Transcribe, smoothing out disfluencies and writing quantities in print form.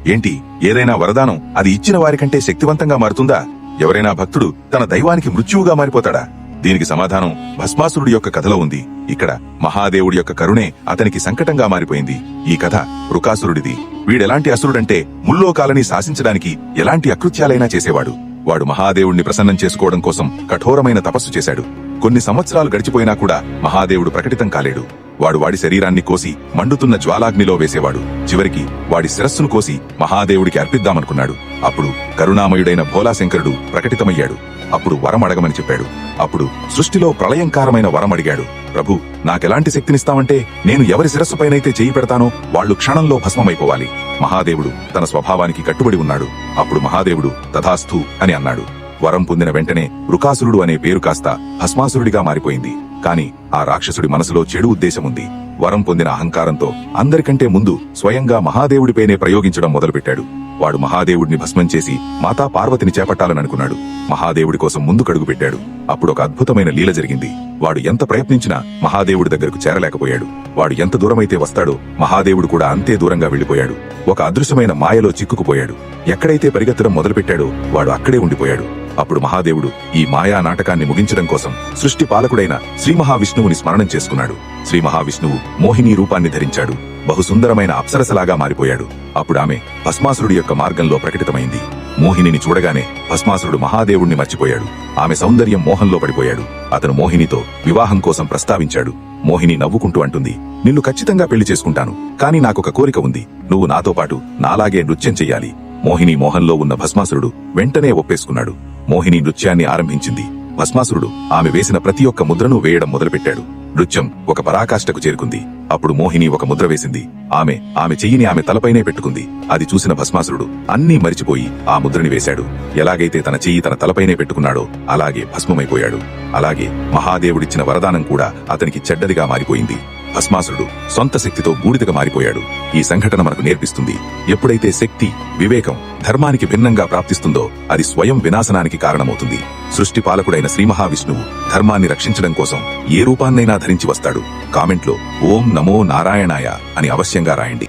ఏంటి, ఏదైనా వరదానం అది ఇచ్చిన వారికంటే శక్తివంతంగా మారుతుందా? ఎవరైనా భక్తుడు తన దైవానికి మృత్యువుగా మారిపోతాడా? దీనికి సమాధానం భస్మాసురుడి యొక్క కథలో ఉంది. ఇక్కడ మహాదేవుడి యొక్క కరుణే అతనికి సంకటంగా మారిపోయింది. ఈ కథ వృకాసురుడిది. వీడెలాంటి అసురుడంటే ముల్లోకాలని శాసించడానికి ఎలాంటి అకృత్యాలైనా చేసేవాడు. వాడు మహాదేవుణ్ణి ప్రసన్నం చేసుకోవడం కోసం కఠోరమైన తపస్సు చేశాడు. కొన్ని సంవత్సరాలు గడిచిపోయినా కూడా మహాదేవుడు ప్రకటితం కాలేడు. వాడి శరీరాన్ని కోసి మండుతున్న జ్వాలాగ్నిలో వేసేవాడు. చివరికి వాడి శిరస్సును కోసి మహాదేవుడికి అర్పిద్దామనుకున్నాడు. అప్పుడు కరుణామయుడైన భోలాశంకరుడు ప్రకటితమయ్యాడు. అప్పుడు వరం అడగమని చెప్పాడు. అప్పుడు సృష్టిలో ప్రళయంకారమైన వరం అడిగాడు. ప్రభు, నాకెలాంటి శక్తినిస్తావంటే నేను ఎవరి శిరస్సుపైనైతే చేయి పెడతానో వాళ్లు క్షణంలో భస్మమైపోవాలి. మహాదేవుడు తన స్వభావానికి కట్టుబడి ఉన్నాడు. అప్పుడు మహాదేవుడు తథాస్తు అని అన్నాడు. వరం పొందిన వెంటనే వృకాసురుడు అనే పేరు కాస్త భస్మాసురుడిగా మారిపోయింది. కాని ఆ రాక్షసుడి మనసులో చెడు ఉద్దేశముంది. వరం పొందిన అహంకారంతో అందరికంటే ముందు స్వయంగా మహాదేవుడిపైనే ప్రయోగించడం మొదలుపెట్టాడు. వాడు మహాదేవుడిని భస్మం చేసి మాతా పార్వతిని చేపట్టాలననుకున్నాడు. మహాదేవుడి కోసం ముందుకడుగు పెట్టాడు. అప్పుడు ఒక అద్భుతమైన లీల జరిగింది. వాడు ఎంత ప్రయత్నించినా మహాదేవుడి దగ్గరకు చేరలేకపోయాడు. వాడు ఎంత దూరమైతే వస్తాడో మహాదేవుడు కూడా అంతే దూరంగా వెళ్లిపోయాడు. ఒక అదృశ్యమైన మాయలో చిక్కుకుపోయాడు. ఎక్కడైతే పరిగెత్తడం మొదలుపెట్టాడో వాడు అక్కడే ఉండిపోయాడు. అప్పుడు మహాదేవుడు ఈ మాయా నాటకాన్ని ముగించడం కోసం సృష్టి పాలకుడైన శ్రీ మహావిష్ణువుని స్మరణం చేసుకున్నాడు. శ్రీ మహావిష్ణువు మోహిని రూపాన్ని ధరించాడు. బహుసుందరమైన అప్సరసలాగా మారిపోయాడు. అప్పుడు ఆమె భస్మాసురుడి యొక్క మార్గంలో ప్రకటితమైంది. మోహినిని చూడగానే భస్మాసురుడు మహాదేవుణ్ణి మర్చిపోయాడు. ఆమె సౌందర్యం మోహంలో పడిపోయాడు. అతను మోహినితో వివాహం కోసం ప్రస్తావించాడు. మోహిని నవ్వుకుంటూ అంటుంది, నిన్ను ఖచ్చితంగా పెళ్లి చేసుకుంటాను. కాని నాకొక కోరిక ఉంది. నువ్వు నాతో పాటు నాలాగే నృత్యం చెయ్యాలి. మోహిని మోహంలో ఉన్న భస్మాసురుడు వెంటనే ఒప్పేసుకున్నాడు. మోహిని నృత్యాన్ని ఆరంభించింది. భస్మాసురుడు ఆమె వేసిన ప్రతి ఒక్క ముద్రను వేయడం మొదలుపెట్టాడు. నృత్యం ఒక పరాకాష్ఠకు చేరుకుంది. అప్పుడు మోహిని ఒక ముద్ర వేసింది. ఆమె చెయ్యిని ఆమె తలపైనే పెట్టుకుంది. అది చూసిన భస్మాసురుడు అన్నీ మరిచిపోయి ఆ ముద్రని వేశాడు. ఎలాగైతే తన చెయ్యి తన తలపైనే పెట్టుకున్నాడో అలాగే భస్మమైపోయాడు. అలాగే మహాదేవుడిచ్చిన వరదానం కూడా అతనికి చెడ్డదిగా మారిపోయింది. భస్మాసురుడు సొంత శక్తితో బూడిదగా మారిపోయాడు. ఈ సంఘటన మనకు నేర్పిస్తుంది, ఎప్పుడైతే శక్తి, వివేకం ధర్మానికి భిన్నంగా ప్రాప్తిస్తుందో అది స్వయం వినాశనానికి కారణమవుతుంది. సృష్టి పాలకుడైన శ్రీ మహావిష్ణువు ధర్మాన్ని రక్షించడం కోసం ఏ రూపాన్నైనా ధరించి వస్తాడు. కామెంట్లో ఓం నమో నారాయణాయ అని అవశ్యంగా రాయండి.